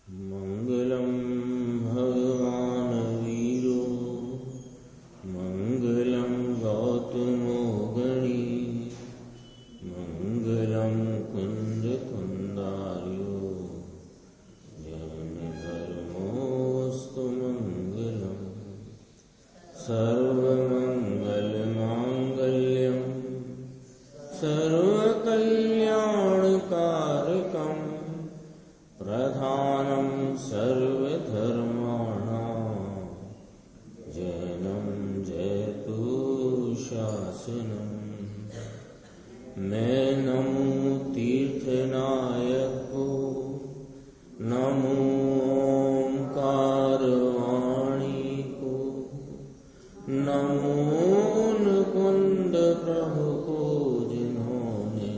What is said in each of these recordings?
मंगलम भगवान वीरो मंगलम गौतमो गणी मंगलम कुंद कुंदार्यो जैन धर्मोस्तु मंगलम सर्वमंगल मांगल्यम सर्वकल्याणकारकम प्रधानम सर्वधर्माणां जैनं जयतु शासनम्। मैं नमो तीर्थनायक को नमो ओंकार वाणी को नमो मुकुंद प्रभु को जिन्होंने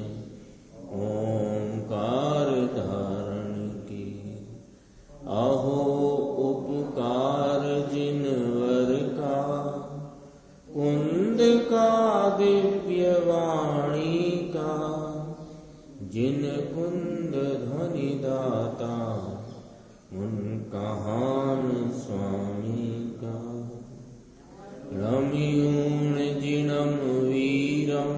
ओंकार धारण की। अहो उपकार जिनवर का कुंद का दिव्य वाणी का जिन कुंद ध्वनि दाता उन कहान स्वामी का। रम्यूण जिनम वीरम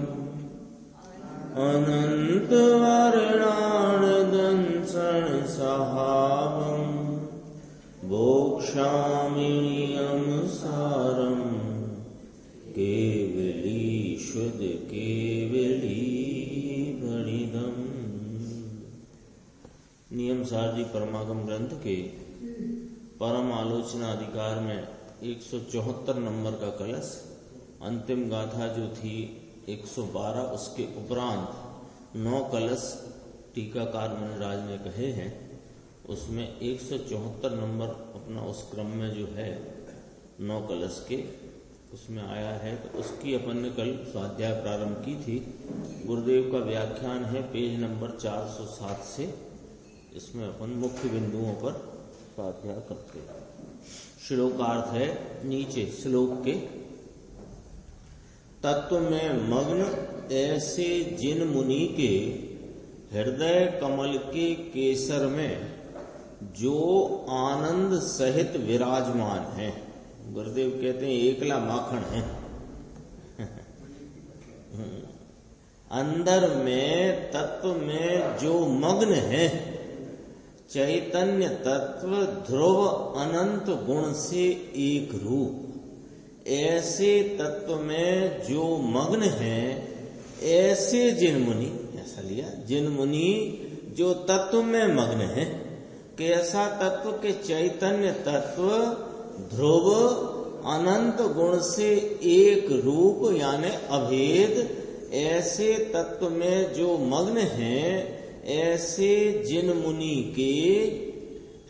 अनंत वर्णान दंसन सहावम बोक्षामिनियम सारम केवली शुद्ध केवली बड़िदम। नियम सार जी परमागम ग्रंथ के परम आलोचना अधिकार में 174 नंबर का कलश, अंतिम गाथा जो थी 112, उसके उपरांत 9 कलश टीकाकार मुनिराज ने कहे हैं। उसमें 174 नंबर अपना उस क्रम में जो है 9 कलश के उसमें आया है, तो उसकी अपन ने कल स्वाध्याय प्रारंभ की थी। गुरुदेव का व्याख्यान है पेज नंबर 407 से। इसमें अपन मुख्य बिंदुओं पर स्वाध्याय करते हैं। श्लोकार्थ है नीचे श्लोक के। तत्व में मग्न ऐसे जिन मुनि के हृदय कमल के केसर में जो आनंद सहित विराजमान है। गुरुदेव कहते हैं एकला माखन है। अंदर में तत्व में जो मग्न है, चैतन्य तत्व ध्रुव अनंत गुण से एक रूप, ऐसे तत्व में जो मग्न है, ऐसे जिन मुनि, ऐसा लिया जिन मुनि जो तत्व में मग्न है। कैसा तत्व के चैतन्य तत्व ध्रुव अनंत गुण से एक रूप यानी अभेद, ऐसे तत्व में जो मग्न है, ऐसे जिन मुनि के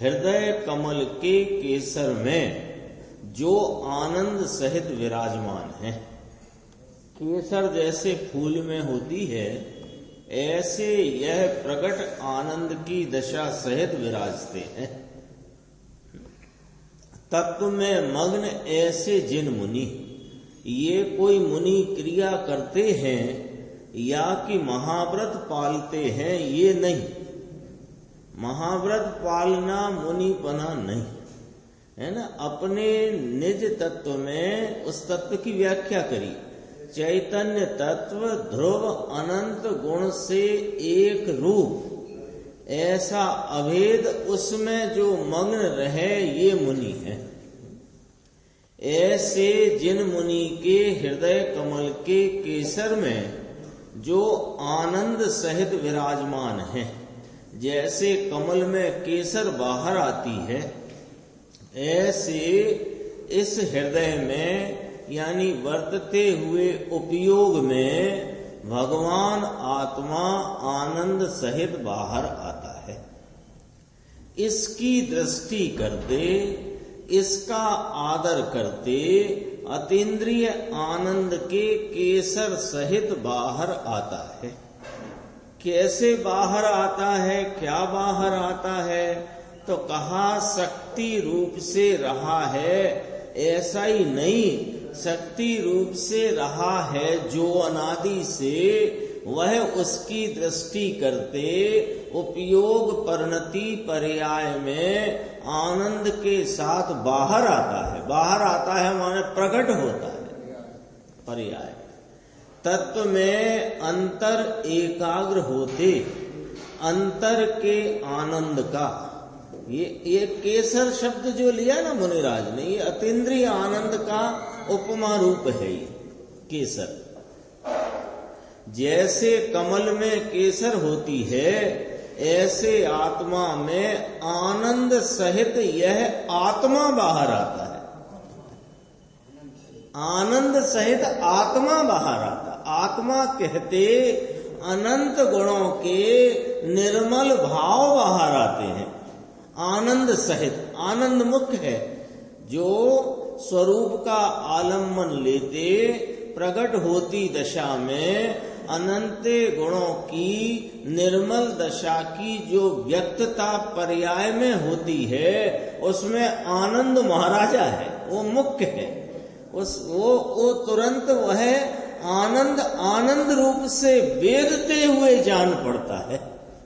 हृदय कमल के केसर में जो आनंद सहित विराजमान है। केसर जैसे फूल में होती है, ऐसे यह प्रकट आनंद की दशा सहित विराजते हैं। तत्व में मग्न ऐसे जिन मुनि, ये कोई मुनि क्रिया करते हैं या कि महाव्रत पालते हैं, ये नहीं। महाव्रत पालना मुनिपना नहीं है ना। अपने निज तत्व में उस तत्व की व्याख्या करी। चैतन्य तत्व ध्रुव अनंत गुण से एक रूप, ऐसा अभेद उसमें जो मग्न रहे, ये मुनि है। ऐसे जिन मुनि के हृदय कमल के केसर में जो आनंद सहित विराजमान है। जैसे कमल में केसर बाहर आती है, ऐसे इस हृदय में यानी वर्तते हुए उपयोग में भगवान आत्मा आनंद सहित बाहर आता है। इसकी दृष्टि करते, इसका आदर करते अतीन्द्रिय आनंद के केसर सहित बाहर आता है। कैसे बाहर आता है, क्या बाहर आता है? तो कहा शक्ति रूप से रहा है, ऐसा ही नहीं, शक्ति रूप से रहा है जो अनादि से वह उसकी दृष्टि करते उपयोग परिणति पर्याय में आनंद के साथ बाहर आता है। बाहर आता है माने प्रकट होता है पर्याय। तत्व में अंतर एकाग्र होते अंतर के आनंद का, ये केसर शब्द जो लिया ना मुनिराज ने, ये अतीन्द्रिय आनंद का उपमा रूप है। ये केसर जैसे कमल में केसर होती है, ऐसे आत्मा में आनंद सहित यह आत्मा बाहर आता है। आनंद सहित आत्मा बाहर आता। आत्मा कहते अनंत गुणों के निर्मल भाव बाहर आते हैं आनंद सहित। आनंद मुख्य है, जो स्वरूप का आलम्बन लेते प्रकट होती दशा में अनंत गुणों की निर्मल दशा की जो व्यक्तता पर्याय में होती है, उसमें आनंद महाराजा है, वो मुख्य है। वो तुरंत वह आनंद रूप से वेदते हुए जान पड़ता है,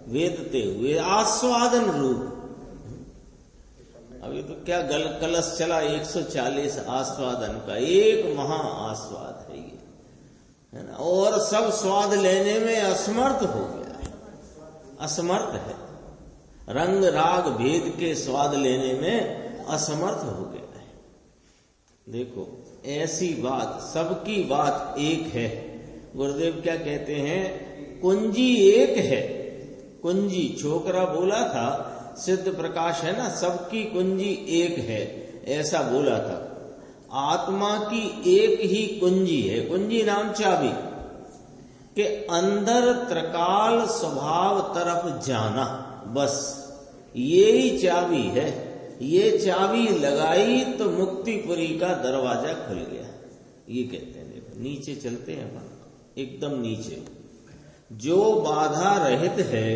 वेदते हुए आस्वादन रूप। अभी तो क्या कलश चला 140 आस्वादन का, एक महा आस्वाद है ये, है ना। और सब स्वाद लेने में असमर्थ हो गया है, असमर्थ है। रंग राग भेद के स्वाद लेने में असमर्थ हो गया है। देखो ऐसी बात, सबकी बात एक है। गुरुदेव क्या कहते हैं, कुंजी एक है। कुंजी छोकरा बोला था, सिद्ध प्रकाश है ना, सबकी कुंजी एक है, ऐसा बोला था। आत्मा की एक ही कुंजी है, कुंजी नाम चाबी के अंदर त्रिकाल स्वभाव तरफ जाना, बस ये ही चाबी है। ये चाबी लगाई तो मुक्तिपुरी का दरवाजा खुल गया, ये कहते हैं। देखो नीचे चलते हैं, एकदम नीचे। जो बाधा रहित है,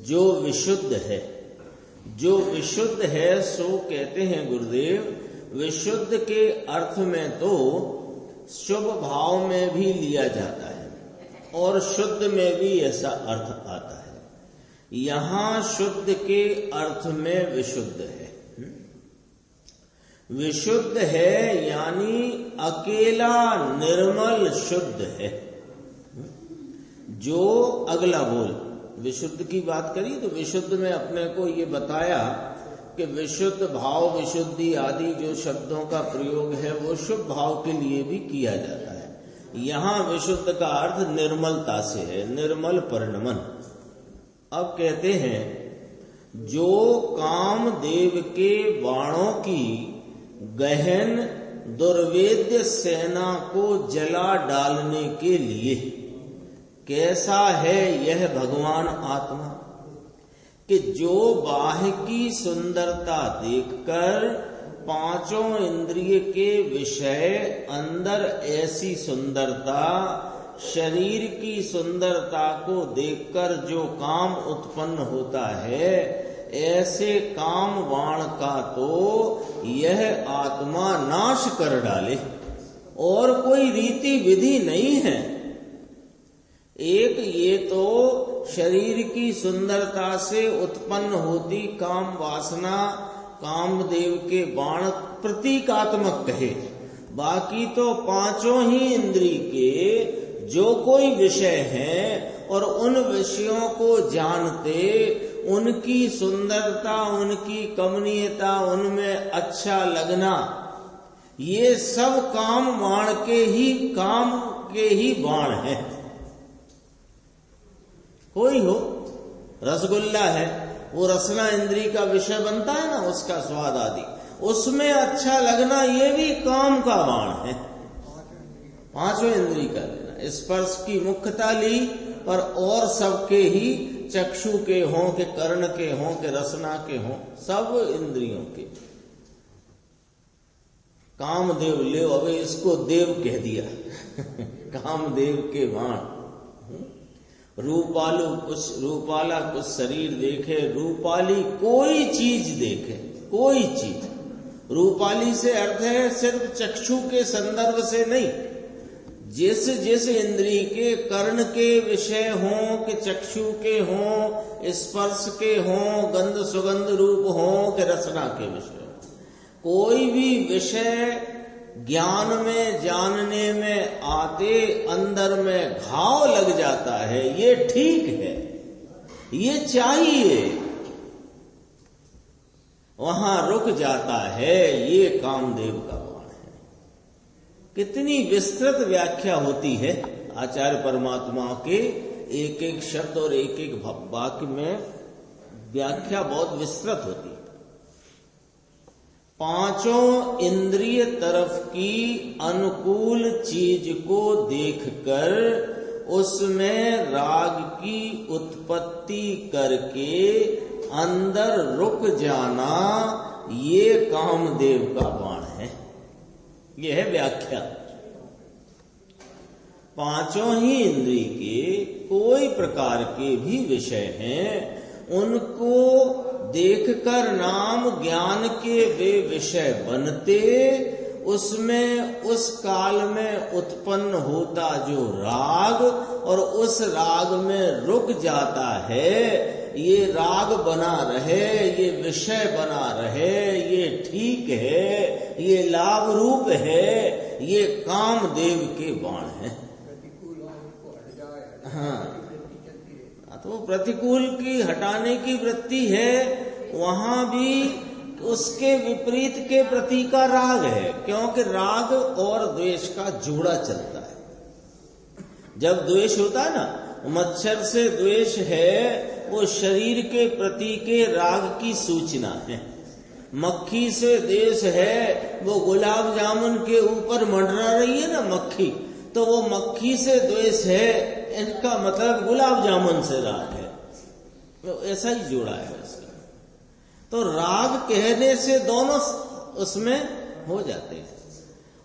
जो विशुद्ध है, जो विशुद्ध है, सो कहते हैं गुरुदेव, विशुद्ध के अर्थ में तो शुभ भाव में भी लिया जाता है और शुद्ध में भी ऐसा अर्थ आता है। यहां शुद्ध के अर्थ में विशुद्ध है। विशुद्ध है यानी अकेला निर्मल शुद्ध है। जो अगला बोल विशुद्ध की बात करी तो विशुद्ध में अपने को ये बताया कि विशुद्ध भाव, विशुद्धि आदि जो शब्दों का प्रयोग है वो शुभ भाव के लिए भी किया जाता है। यहाँ विशुद्ध का अर्थ निर्मलता से है, निर्मल परिणमन। अब कहते हैं, जो कामदेव के बाणों की गहन दुर्वेद्य सेना को जला डालने के लिए कैसा है यह भगवान आत्मा, कि जो बाह्य की सुंदरता देखकर पांचों इंद्रिय के विषय अंदर ऐसी सुंदरता, शरीर की सुंदरता को देखकर जो काम उत्पन्न होता है, ऐसे काम बाण का तो यह आत्मा नाश कर डाले। और कोई रीति विधि नहीं है। एक ये तो शरीर की सुंदरता से उत्पन्न होती काम वासना, कामदेव के बाण प्रतीकात्मक कहे। बाकी तो पांचों ही इंद्रिय के जो कोई विषय हैं और उन विषयों को जानते, उनकी सुंदरता, उनकी कमनीयता, उनमें अच्छा लगना, ये सब काम के ही बाण है। कोई हो रसगुल्ला है, वो रसना इंद्रिय का विषय बनता है ना, उसका स्वाद आदि, उसमें अच्छा लगना ये भी काम का बाण है। पांचों इंद्रिय का लेना, स्पर्श की मुख्यता ली और सबके ही, चक्षु के हों के कर्ण के हों के रसना के हों, सब इंद्रियों के। कामदेव ले, अबे इसको देव कह दिया कामदेव के बाण। रूपाला कुछ शरीर देखे, रूपाली कोई चीज देखे, कोई चीज। रूपाली से अर्थ है सिर्फ चक्षु के संदर्भ से नहीं, जिस जिस इंद्रिय के, कर्ण के विषय हों कि चक्षु के हों, स्पर्श के हों, गंध सुगंध रूप हों कि रसना के विषय हों, कोई भी विषय ज्ञान में जानने में आते अंदर में घाव लग जाता है, ये ठीक है, ये चाहिए, वहां रुक जाता है, ये कामदेव का बाण है। कितनी विस्तृत व्याख्या होती है आचार्य परमात्मा के एक एक शब्द और एक एक वाक्य में, व्याख्या बहुत विस्तृत होती है। पांचों इंद्रिय तरफ की अनुकूल चीज को देखकर उसमें राग की उत्पत्ति करके अंदर रुक जाना, ये कामदेव का बाण है। यह है व्याख्या। पांचों ही इंद्रिय के कोई प्रकार के भी विषय हैं, उनको देखकर नाम ज्ञान के वे विषय बनते, उसमें उस काल में उत्पन्न होता जो राग और उस राग में रुक जाता है, ये राग बना रहे, ये विषय बना रहे, ये ठीक है, ये लाभ रूप है, ये कामदेव के बाण है। हाँ, तो प्रतिकूल की हटाने की वृत्ति है, वहां भी उसके विपरीत के प्रति का राग है, क्योंकि राग और द्वेष का जोड़ा चलता है। जब द्वेष होता है ना, मच्छर से द्वेष है, वो शरीर के प्रति के राग की सूचना है। मक्खी से द्वेष है, वो गुलाब जामुन के ऊपर मंडरा रही है ना मक्खी, तो वो मक्खी से द्वेष है, इनका मतलब गुलाब जामुन से राग है। तो ऐसा ही जोड़ा है उसका। तो राग कहने से दोनों उसमें हो जाते हैं,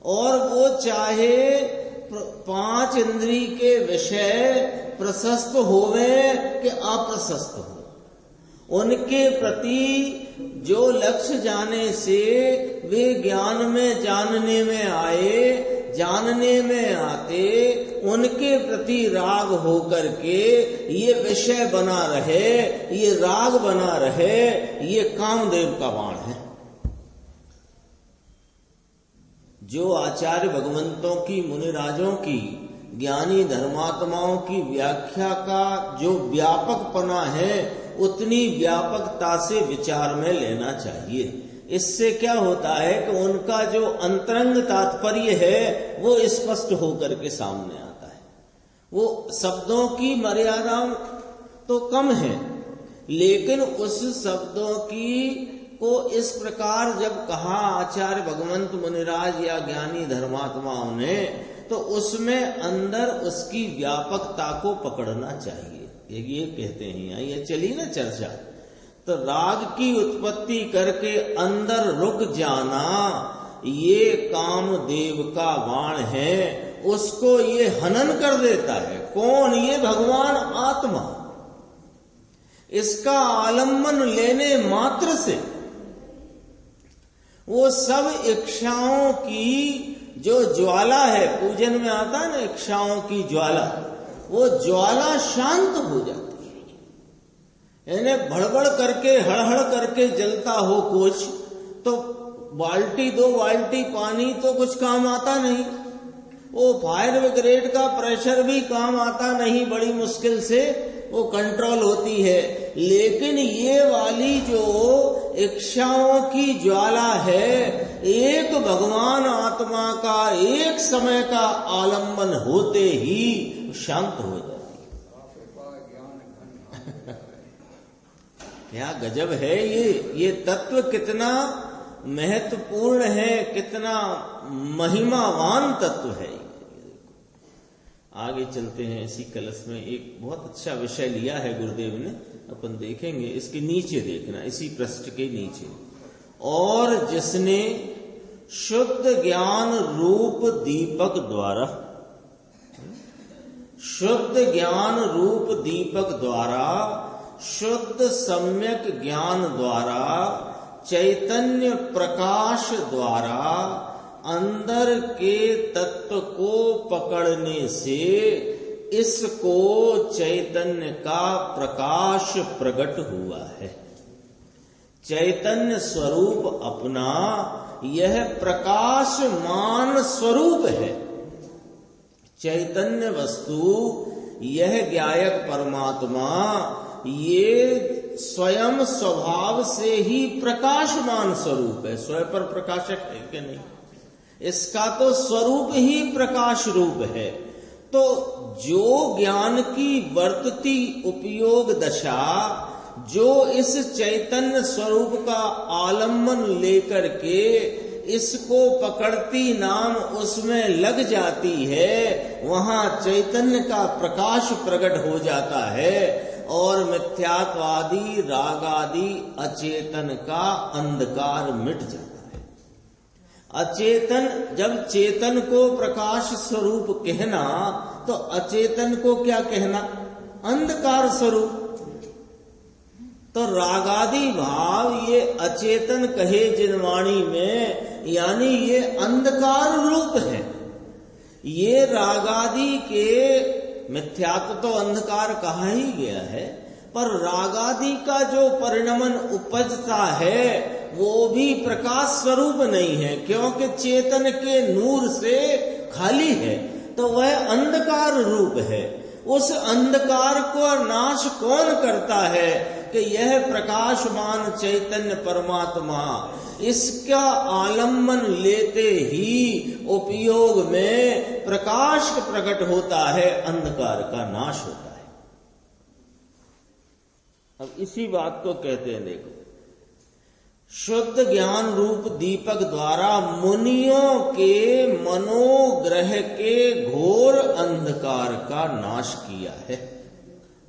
और वो चाहे पांच इंद्रिय के विषय प्रशस्त होवे कि अप्रशस्त हो, उनके प्रति जो लक्ष्य जाने से वे ज्ञान में जानने में आए, जानने में आते, उनके प्रति राग होकर के ये विषय बना रहे, ये राग बना रहे, ये कामदेव का बाण है। जो आचार्य भगवंतों की, मुनिराजों की, ज्ञानी धर्मात्माओं की व्याख्या का जो व्यापकपना है, उतनी व्यापकता से विचार में लेना चाहिए। इससे क्या होता है कि उनका जो अंतरंग तात्पर्य है वो स्पष्ट होकर के सामने आता है। वो शब्दों की मर्यादा तो कम है, लेकिन उस शब्दों की को इस प्रकार जब कहा आचार्य भगवंत मुनिराज या ज्ञानी धर्मात्माओं ने, तो उसमें अंदर उसकी व्यापकता को पकड़ना चाहिए। ये कहते हैं, ये चली ना चर्चा, तो राग की उत्पत्ति करके अंदर रुक जाना, ये कामदेव का बाण है। उसको ये हनन कर देता है। कौन? ये भगवान आत्मा। इसका आलम्बन लेने मात्र से वो सब इच्छाओं की जो ज्वाला है, पूजन में आता है ना इच्छाओं की ज्वाला, वो ज्वाला शांत हो जाती है। यानी भड़बड़ करके हड़हड़ करके जलता हो कुछ, तो बाल्टी दो बाल्टी पानी तो कुछ काम आता नहीं, वो फायर ब्रिगेड का प्रेशर भी काम आता नहीं, बड़ी मुश्किल से वो कंट्रोल होती है। लेकिन ये वाली जो इच्छाओं की ज्वाला है, एक भगवान आत्मा का एक समय का आलंबन होते ही शांत हो जाती है। क्या गजब है ये तत्व, कितना महत्वपूर्ण है, कितना महिमावान तत्व है। आगे चलते हैं। इसी कलश में एक बहुत अच्छा विषय लिया है गुरुदेव ने, अपन देखेंगे। इसके नीचे देखना, इसी पृष्ठ के नीचे, और जिसने शुद्ध ज्ञान रूप दीपक द्वारा, शुद्ध ज्ञान रूप दीपक द्वारा, शुद्ध सम्यक ज्ञान द्वारा, चैतन्य प्रकाश द्वारा अंदर के तत्व को पकड़ने से इसको चैतन्य का प्रकाश प्रकट हुआ है। चैतन्य स्वरूप अपना यह प्रकाशमान स्वरूप है। चैतन्य वस्तु यह ज्ञायक परमात्मा ये स्वयं स्वभाव से ही प्रकाशमान स्वरूप है। स्वयं पर प्रकाशक है कि नहीं? इसका तो स्वरूप ही प्रकाश रूप है। तो जो ज्ञान की वर्तती उपयोग दशा जो इस चैतन्य स्वरूप का आलम्बन लेकर के इसको पकड़ती नाम उसमें लग जाती है, वहां चैतन्य का प्रकाश प्रकट हो जाता है और मिथ्यात्वादी रागादि अचेतन का अंधकार मिट जाता है। अचेतन, जब चेतन को प्रकाश स्वरूप कहना तो अचेतन को क्या कहना? अंधकार स्वरूप। तो रागादि भाव ये अचेतन कहे जिन वाणी में, यानी ये अंधकार रूप है। ये रागादि के मिथ्यात्व तो अंधकार कहा ही गया है, पर रागादि का जो परिणमन उपजता है वो भी प्रकाश स्वरूप नहीं है, क्योंकि चेतन के नूर से खाली है, तो वह अंधकार रूप है। उस अंधकार को नाश कौन करता है? कि यह प्रकाशमान चैतन्य परमात्मा, इसका आलम्बन लेते ही उपयोग में प्रकाश प्रकट होता है, अंधकार का नाश होता है। अब इसी बात को कहते हैं, देखो, शुद्ध ज्ञान रूप दीपक द्वारा मुनियों के मनोग्रह के घोर अंधकार का नाश किया है।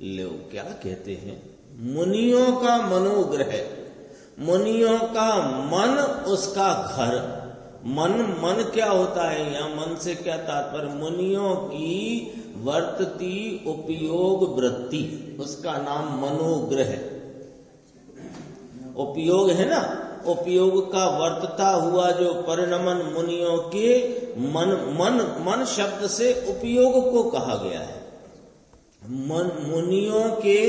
लो क्या कहते हैं? मुनियों का मनोग्रह, मुनियों का मन, उसका घर। मन क्या होता है? या मन से क्या तात्पर्य? मुनियों की वर्तती उपयोग वृत्ति, उसका नाम मनोग्रह। उपयोग है ना, उपयोग का वर्तता हुआ जो परिणमन मुनियों के मन शब्द से उपयोग को कहा गया है। मुनियों के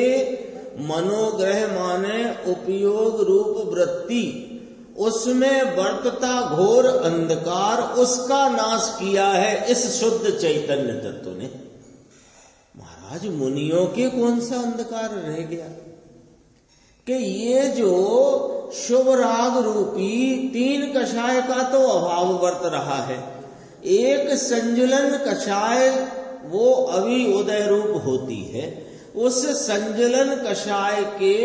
मनोग्रह माने उपयोग रूप वृत्ति, उसमें वर्तता घोर अंधकार, उसका नाश किया है इस शुद्ध चैतन्य तत्व ने। महाराज, मुनियों के कौन सा अंधकार रह गया? कि ये जो शुभ राग रूपी तीन कषाय का तो अभाव वर्त रहा है। एक संजुलन कषाय वो अभी उदय रूप होती है, उस संजुलन कषाय के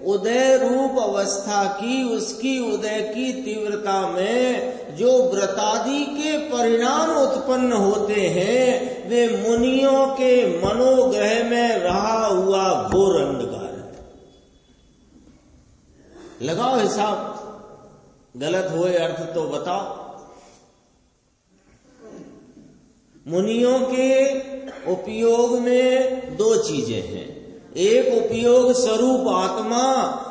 उदय रूप अवस्था की, उसकी उदय की तीव्रता में जो व्रतादि के परिणाम उत्पन्न होते हैं, वे मुनियों के मनोग्रह में रहा हुआ घोर अंधकार। लगाओ हिसाब, गलत हुए अर्थ तो बताओ। मुनियों के उपयोग में दो चीजें हैं। एक उपयोग स्वरूप आत्मा,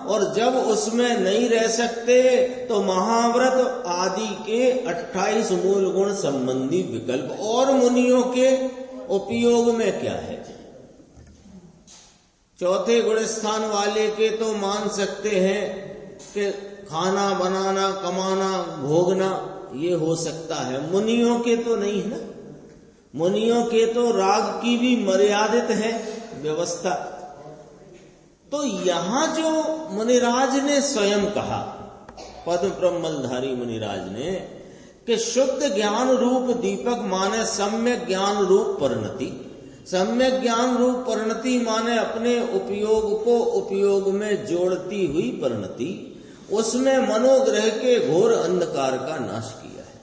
और जब उसमें नहीं रह सकते तो महाव्रत आदि के 28 मूल गुण संबंधी विकल्प। और मुनियों के उपयोग में क्या है? चौथे गुण स्थान वाले के तो मान सकते हैं कि खाना बनाना, कमाना, भोगना, ये हो सकता है। मुनियों के तो नहीं है ना। मुनियों के तो राग की भी मर्यादित है व्यवस्था। तो यहां जो मुनिराज ने स्वयं कहा, पद्म प्रमलधारी मुनिराज ने, कि शुद्ध ज्ञान रूप दीपक माने सम्यक ज्ञान रूप परिणति। सम्यक ज्ञान रूप परिणति माने अपने उपयोग को उपयोग में जोड़ती हुई परिणति। उसमें मनोग्रह के घोर अंधकार का नाश किया है।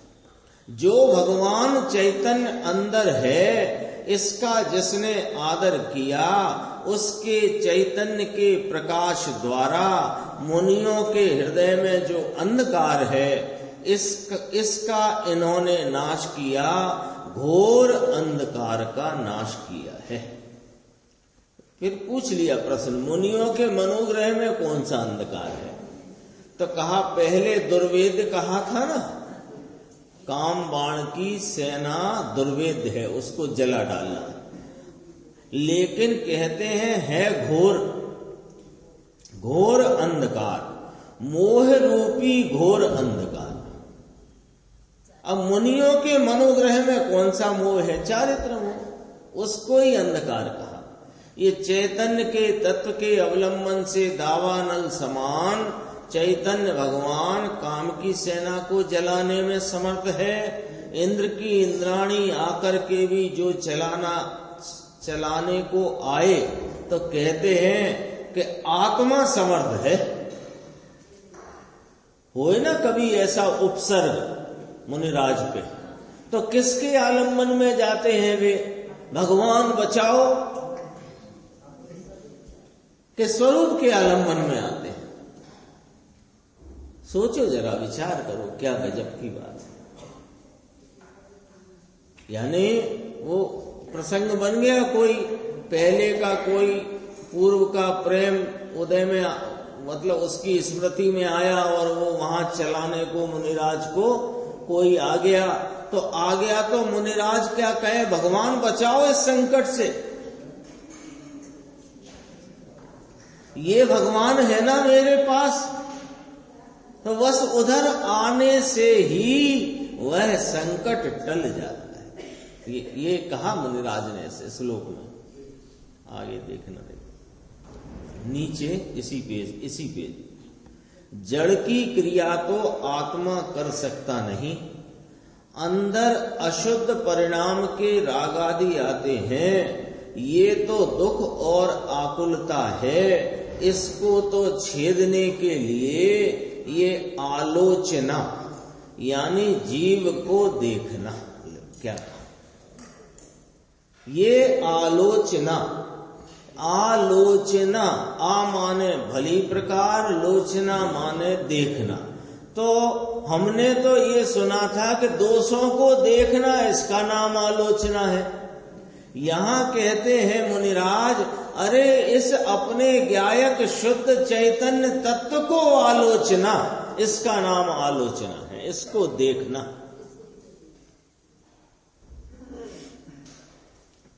जो भगवान चैतन्य अंदर है, इसका जिसने आदर किया, उसके चैतन्य के प्रकाश द्वारा मुनियों के हृदय में जो अंधकार है, इसका इन्होंने नाश किया, घोर अंधकार का नाश किया है। फिर पूछ लिया प्रश्न, मुनियों के मनोग्रह में कौन सा अंधकार है? तो कहा, पहले दुर्वेद कहा था ना काम बाण की सेना दुर्वेद्य है, उसको जला डालना है। लेकिन कहते हैं है घोर घोर अंधकार, मोह रूपी घोर अंधकार। अब मुनियों के मनोग्रह में कौन सा मोह है? चारित्र मोह, उसको ही अंधकार कहा। ये चैतन्य के तत्व के अवलंबन से दावानल समान चैतन्य भगवान काम की सेना को जलाने में समर्थ है। इंद्र की इंद्राणी आकर के भी जो चलाने को आए तो कहते हैं कि आत्मा समर्थ है। होए ना कभी ऐसा उपसर्ग मुनिराज पे, तो किसके आलम्बन में जाते हैं वे? भगवान बचाओ के स्वरूप के आलम्बन में आते हैं। सोचो जरा, विचार करो, क्या गजब की बात है। यानी वो प्रसंग बन गया, कोई पहले का कोई पूर्व का प्रेम उदय में, मतलब उसकी स्मृति में आया और वो वहां चलाने को मुनिराज को कोई आ गया तो मुनिराज क्या कहे? भगवान बचाओ इस संकट से। ये भगवान है ना मेरे पास, तो बस उधर आने से ही वह संकट टल जाता है। ये कहा मुनिराज ने ऐसे श्लोक में। आगे देखना, नीचे इसी पेज जड़ की क्रिया तो आत्मा कर सकता नहीं, अंदर अशुद्ध परिणाम के राग आदि आते हैं, ये तो दुख और आकुलता है। इसको तो छेदने के लिए ये आलोचना यानी जीव को देखना, क्या ये आलोचना आ माने भली प्रकार, लोचना माने देखना। तो हमने तो ये सुना था कि दोषों को देखना इसका नाम आलोचना है। यहां कहते हैं मुनिराज, अरे इस अपने ज्ञायक शुद्ध चैतन्य तत्व को आलोचना, इसका नाम आलोचना है, इसको देखना।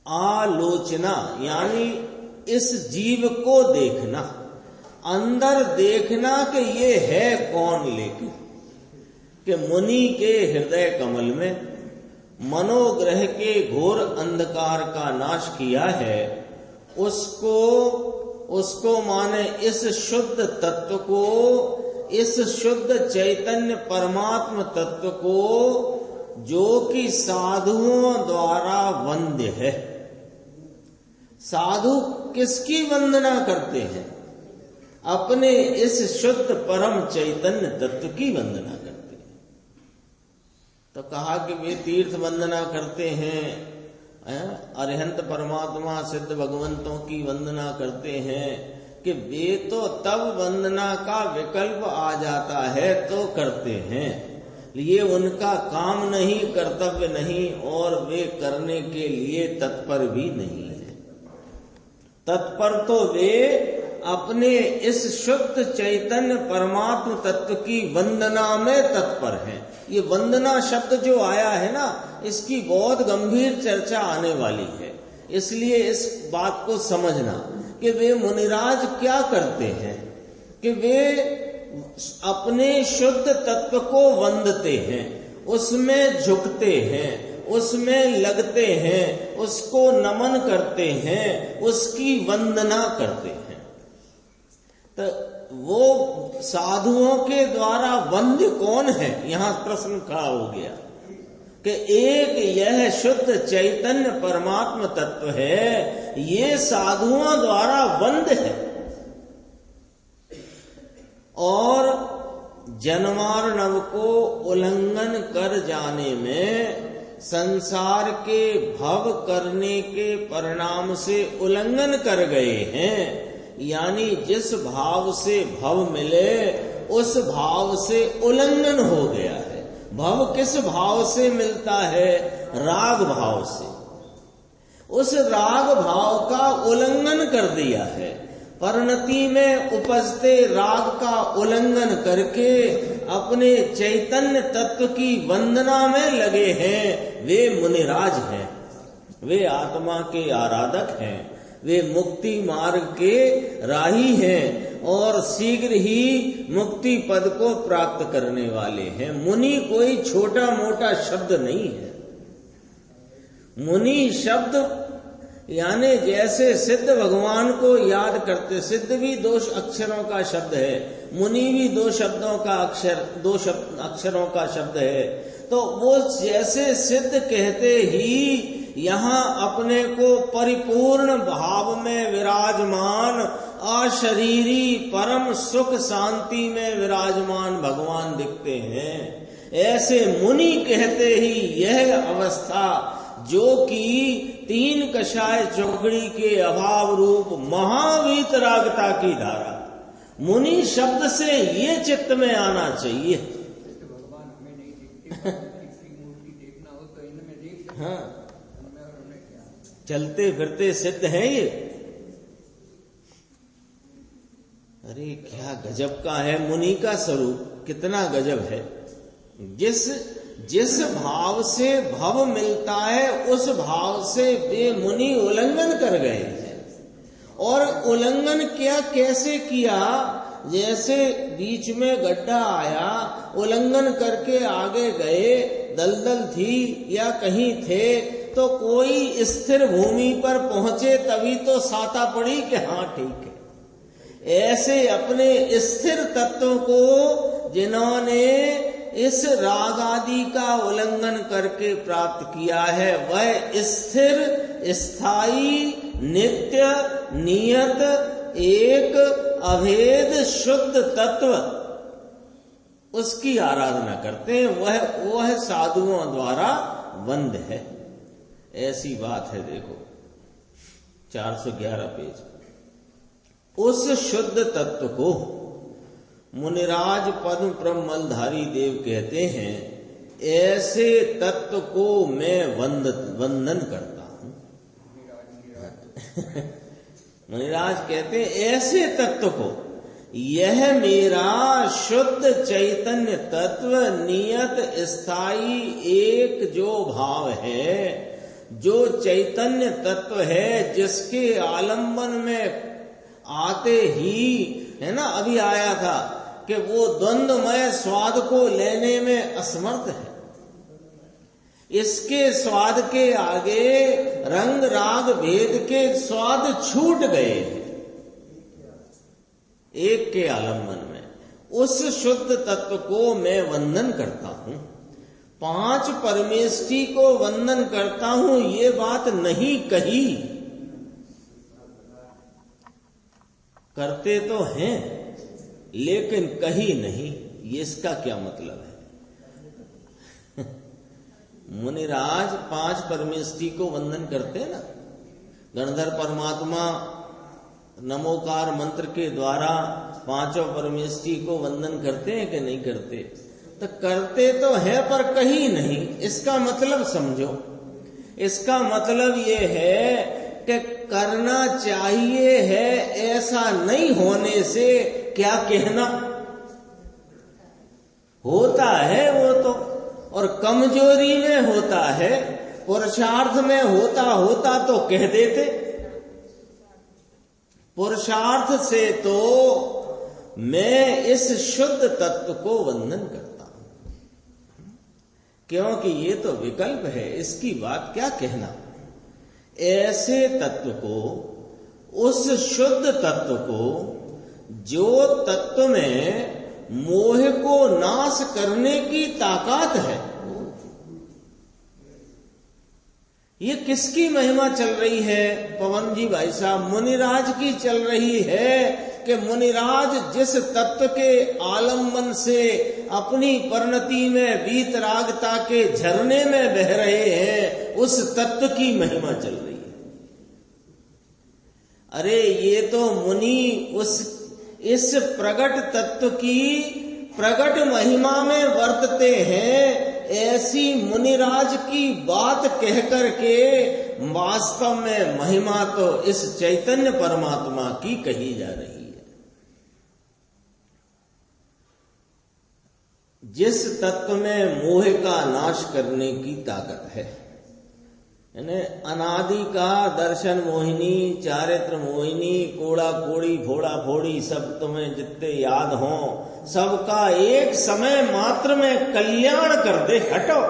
आलोचना यानी इस जीव को देखना, अंदर देखना कि ये है कौन। लेकिन कि मुनि के हृदय कमल में मनोग्रह के घोर अंधकार का नाश किया है, उसको माने इस शुद्ध तत्व को, इस शुद्ध चैतन्य परमात्म तत्व को, जो कि साधुओं द्वारा वंद्य है। साधु किसकी वंदना करते हैं? अपने इस शुद्ध परम चैतन्य तत्व की वंदना करते हैं। तो कहा कि वे तीर्थ वंदना करते हैं, अरिहंत परमात्मा सिद्ध भगवंतों की वंदना करते हैं, कि वे तो तब वंदना का विकल्प आ जाता है तो करते हैं। ये उनका काम नहीं, कर्तव्य नहीं, और वे करने के लिए तत्पर भी नहीं है। तत्पर तो वे अपने इस शुद्ध चैतन्य परमात्म तत्व की वंदना में तत्पर हैं। ये वंदना शब्द जो आया है ना, इसकी बहुत गंभीर चर्चा आने वाली है। इसलिए इस बात को समझना कि वे मुनिराज क्या करते हैं, कि वे अपने शुद्ध तत्व को वंदते हैं, उसमें झुकते हैं, उसमें लगते हैं, उसको नमन करते हैं, उसकी वंदना करते हैं। तो वो साधुओं के द्वारा वंद्य कौन है? यहां प्रश्न खड़ा हो गया कि एक यह शुद्ध चैतन्य परमात्म तत्व है, ये साधुओं द्वारा वंद्य है। और जन्मार्णव को उल्लंघन कर जाने में, संसार के भव करने के परिणाम से उल्लंघन कर गए हैं। यानी जिस भाव से भव मिले उस भाव से उल्लंघन हो गया है। भव किस भाव से मिलता है? राग भाव से। उस राग भाव का उल्लंघन कर दिया है। परिणति में उपजते राग का उल्लंघन करके अपने चैतन्य तत्व की वंदना में लगे हैं, वे मुनिराज हैं, वे आत्मा के आराधक हैं, वे मुक्ति मार्ग के राही हैं और शीघ्र ही मुक्ति पद को प्राप्त करने वाले हैं। मुनि कोई छोटा मोटा शब्द नहीं है। मुनि शब्द यानी जैसे सिद्ध भगवान को याद करते, सिद्ध भी 2 अक्षरों का शब्द है, मुनि भी 2 अक्षरों का शब्द है। तो वो जैसे सिद्ध कहते ही यहाँ अपने को परिपूर्ण भाव में विराजमान, अशरीरी परम सुख शांति में विराजमान भगवान दिखते हैं। ऐसे मुनि कहते ही यह अवस्था जो कि 3 कषाय चौकड़ी के अभाव रूप महावीतरागता की धारा, मुनि शब्द से ये चित्त में आना चाहिए। भगवान हमें नहीं देखते, मूर्ति देखना हो तो इनमें देख सकते। हाँ, चलते फिरते सिद्ध हैं ये। अरे क्या गजब का है मुनि का स्वरूप, कितना गजब है। जिस भाव से भव मिलता है उस भाव से वे मुनि उल्लंघन कर गए हैं। और उल्लंघन क्या कैसे किया? जैसे बीच में गड्ढा आया, उल्लंघन करके आगे गए, दलदल थी या कहीं थे, तो कोई स्थिर भूमि पर पहुंचे तभी तो साता पड़ी कि हाँ ठीक है। ऐसे अपने स्थिर तत्व को जिन्होंने इस राग आदि का उल्लंघन करके प्राप्त किया है, वह स्थिर, स्थायी, नित्य, नियत, एक, अभेद, शुद्ध तत्व, उसकी आराधना करते हैं। वह साधुओं द्वारा वंद है। ऐसी बात है। देखो 411 पेज। उस शुद्ध तत्व को मुनिराज पद्म प्रमलधारी देव कहते हैं, ऐसे तत्व को मैं वंदन करता हूं। मुनिराज कहते हैं ऐसे तत्व को, यह मेरा शुद्ध चैतन्य तत्व, नियत, स्थायी, एक जो भाव है, जो चैतन्य तत्व है, जिसके आलंबन में आते ही, है ना, अभी आया था कि वो द्वंद्वमय स्वाद को लेने में असमर्थ है। इसके स्वाद के आगे रंग राग भेद के स्वाद छूट गए हैं एक के आलंबन में। उस शुद्ध तत्व को मैं वंदन करता हूं। 5 परमेष्ठी को वंदन करता हूं, ये बात नहीं कही। करते तो हैं लेकिन कही नहीं। ये इसका क्या मतलब है? मुनिराज 5 परमेष्ठी को वंदन करते हैं ना। गणधर परमात्मा नमोकार मंत्र के द्वारा 5 परमेष्ठी को वंदन करते हैं कि नहीं करते? तो करते तो है पर कही नहीं। इसका मतलब समझो। इसका मतलब ये है कि करना चाहिए है, ऐसा नहीं होने से क्या कहना। होता है वो तो, और कमजोरी में होता है, पुरुषार्थ में होता तो कह देते। पुरुषार्थ से तो मैं इस शुद्ध तत्व को वंदन करता हूं, क्योंकि ये तो विकल्प है, इसकी बात क्या कहना। ऐसे तत्व को, उस शुद्ध तत्व को, जो तत्व में मोह को नाश करने की ताकत है। ये किसकी महिमा चल रही है पवन जी भाई साहब? मुनिराज की चल रही है कि मुनिराज जिस तत्व के आलंबन से अपनी परिणति में वीतरागता के झरने में बह रहे हैं, उस तत्व की महिमा चल रही है। अरे ये तो मुनि इस प्रगट तत्व की प्रगट महिमा में वर्तते हैं। ऐसी मुनिराज की बात कह करके वास्तव में महिमा तो इस चैतन्य परमात्मा की कही जा रही है। जिस तत्व में मोह का नाश करने की ताकत है, यानी अनादि का दर्शन मोहिनी, चारित्र मोहिनी, कोड़ा कोड़ी, फोड़ा फोड़ी सब तुम्हें जितने याद हो, सबका एक समय मात्र में कल्याण कर दे, हटो।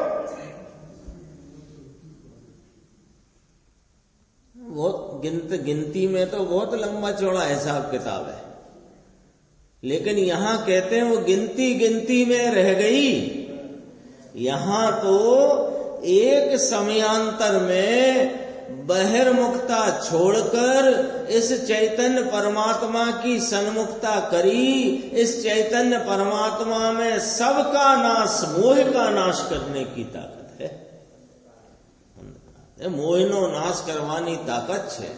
बहुत गिनती में तो बहुत लंबा चौड़ा हिसाब किताब है, लेकिन यहां कहते हैं वो गिनती में रह गई। यहां तो एक समयांतर में बहिर्मुखता छोड़कर इस चैतन्य परमात्मा की सन्मुखता करी। इस चैतन्य परमात्मा में सबका नाश, मोह का नाश करने की ताकत है। मोहनो नाश करवानी ताकत है।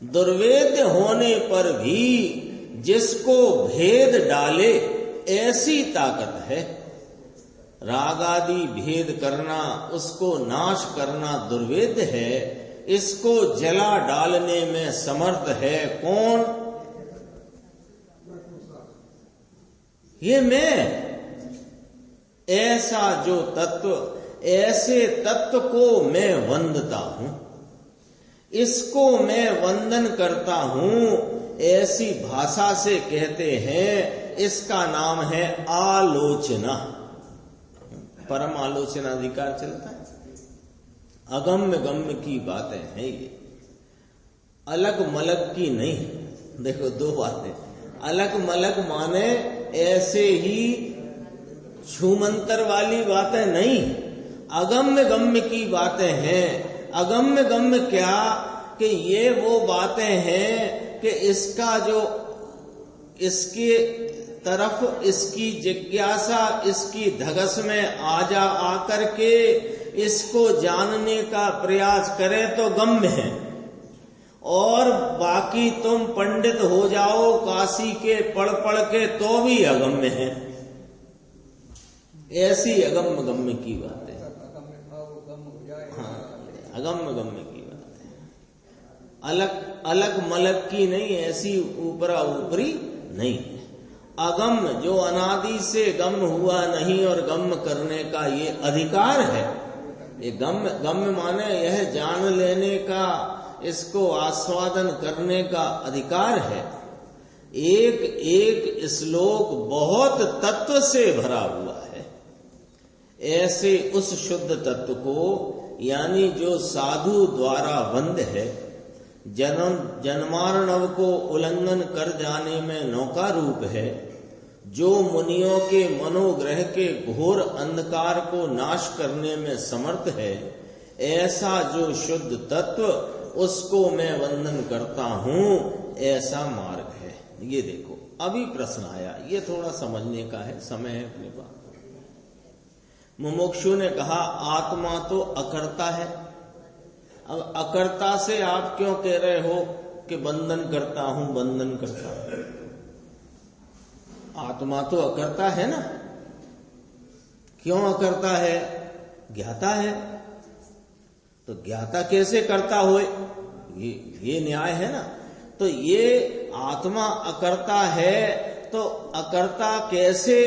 दुर्वेद्य होने पर भी जिसको भेद डाले ऐसी ताकत है। राग आदि भेद करना, उसको नाश करना दुर्वेद्य है। इसको जला डालने में समर्थ है कौन? ये मैं। ऐसा जो तत्व, ऐसे तत्व को मैं वंदता हूं, इसको मैं वंदन करता हूं। ऐसी भाषा से कहते हैं, इसका नाम है आलोचना। परम आलोचना अधिकार चलता है। अगम्य गम्य की बातें हैं ये, अलग मलग की नहीं। देखो दो बातें, अलग मलग माने ऐसे ही छूमंतर वाली बातें नहीं, अगम्य गम्य की बातें हैं। अगम्य गम्य क्या कि ये वो बातें हैं कि इसका जो, इसके तरफ इसकी जिज्ञासा, इसकी धगस में आकर के इसको जानने का प्रयास करे तो गम्य है, और बाकी तुम पंडित हो जाओ काशी के पढ़ के तो भी अगम्य है। ऐसी अगम्य गम्य की बात है। हाँ, अगम्य गम्य की बात है। अलग मलग की नहीं, ऐसी ऊपरा ऊपरी नहीं। अगम्य जो अनादि से गम्य हुआ नहीं और गम्य करने का ये अधिकार है। ये गम्य माने यह जान लेने का, इसको आस्वादन करने का अधिकार है। एक एक श्लोक बहुत तत्व से भरा हुआ है। ऐसे उस शुद्ध तत्व को, यानी जो साधु द्वारा वंद है, जन्मार्णव को उल्लंघन कर जाने में नौका रूप है, जो मुनियों के मनोग्रह के घोर अंधकार को नाश करने में समर्थ है, ऐसा जो शुद्ध तत्व, उसको मैं वंदन करता हूं। ऐसा मार्ग है। ये देखो अभी प्रश्न आया, ये थोड़ा समझने का है, समय है अपने पास। मुमुक्षु ने कहा आत्मा तो अकर्ता है। अब अकर्ता से आप क्यों कह रहे हो कि बंधन करता हूं, बंधन करता हूं? आत्मा तो अकर्ता है ना। क्यों अकर्ता है? ज्ञाता है। तो ज्ञाता कैसे करता होए? ये न्याय है ना। तो ये आत्मा अकर्ता है, तो अकर्ता कैसे?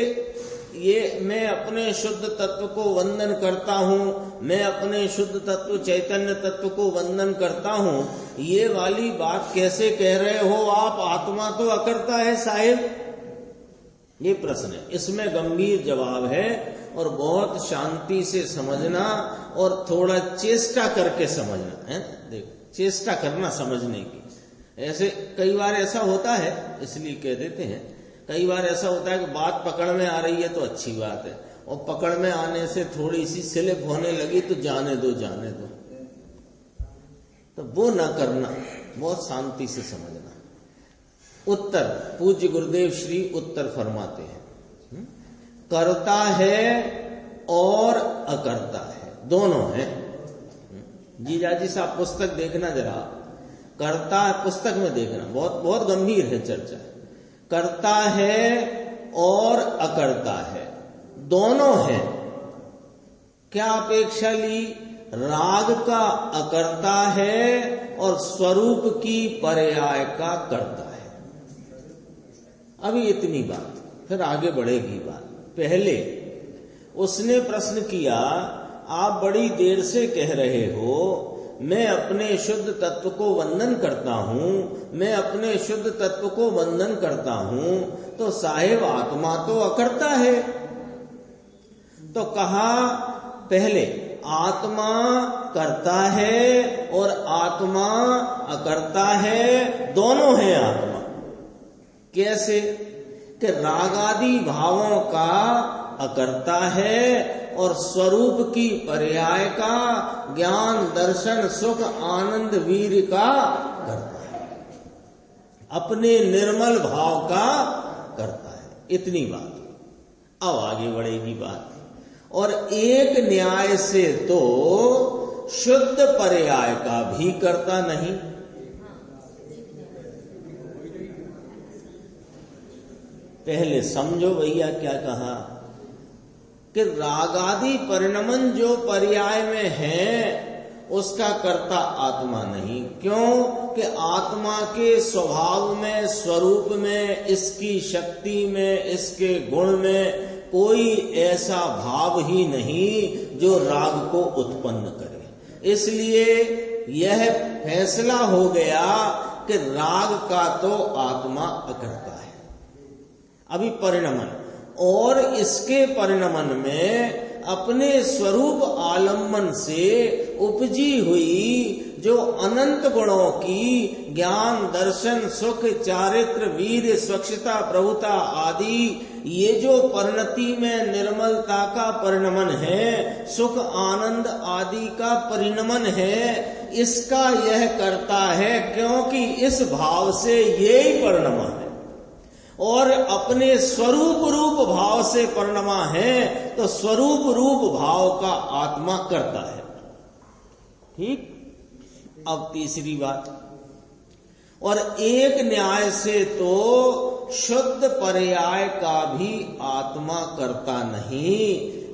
ये मैं अपने शुद्ध तत्व को वंदन करता हूं, मैं अपने शुद्ध तत्व चैतन्य तत्व को वंदन करता हूं, ये वाली बात कैसे कह रहे हो आप? आत्मा तो अकर्ता है साहिब। ये प्रश्न है, इसमें गंभीर जवाब है और बहुत शांति से समझना और थोड़ा चेष्टा करके समझना है। देखो चेष्टा करना समझने की। ऐसे कई बार ऐसा होता है, इसलिए कह देते हैं, कई बार ऐसा होता है कि बात पकड़ में आ रही है तो अच्छी बात है, और पकड़ में आने से थोड़ी सी स्लिप होने लगी तो जाने दो। तो वो ना करना, बहुत शांति से समझना। उत्तर पूज्य गुरुदेव श्री उत्तर फरमाते हैं, करता है और अकर्ता है, दोनों है। जीजाजी साहब पुस्तक देखना जरा, करता है पुस्तक में देखना, बहुत गंभीर है चर्चा। करता है और अकर्ता है, दोनों है। क्या अपेक्षा ली राग का अकर्ता है और स्वरूप की पर्याय का कर्ता है। अभी इतनी बात, फिर आगे बढ़ेगी बात। पहले उसने प्रश्न किया, आप बड़ी देर से कह रहे हो मैं अपने शुद्ध तत्व को वंदन करता हूँ, मैं अपने शुद्ध तत्व को वंदन करता हूँ, तो साहेब आत्मा तो अकर्ता है। तो कहा पहले आत्मा करता है और आत्मा अकर्ता है, दोनों है आत्मा। कैसे कि रागादि भावों का अकर्ता है और स्वरूप की पर्याय का, ज्ञान दर्शन सुख आनंद वीर का करता है, अपने निर्मल भाव का करता है। इतनी बात। अब आगे बढ़ेगी बात। और एक न्याय से तो शुद्ध पर्याय का भी करता नहीं। पहले समझो भैया क्या कहा कि रागादि परिणमन जो पर्याय में है उसका कर्ता आत्मा नहीं। क्यों कि आत्मा के स्वभाव में, स्वरूप में, इसकी शक्ति में, इसके गुण में कोई ऐसा भाव ही नहीं जो राग को उत्पन्न करे। इसलिए यह फैसला हो गया कि राग का तो आत्मा अकर्ता है। अभी परिणमन और इसके परिणमन में अपने स्वरूप आलम्बन से उपजी हुई जो अनंत गुणों की ज्ञान दर्शन सुख चारित्र वीर स्वच्छता प्रभुता आदि ये जो परिणति में निर्मलता का परिणमन है, सुख आनंद आदि का परिणमन है, इसका यह करता है क्योंकि इस भाव से ये ही परिणमा है और अपने स्वरूप रूप भाव से परिणमा है, तो स्वरूप रूप भाव का आत्मा करता है। ठीक। अब तीसरी बात, और एक न्याय से तो शुद्ध पर्याय का भी आत्मा करता नहीं,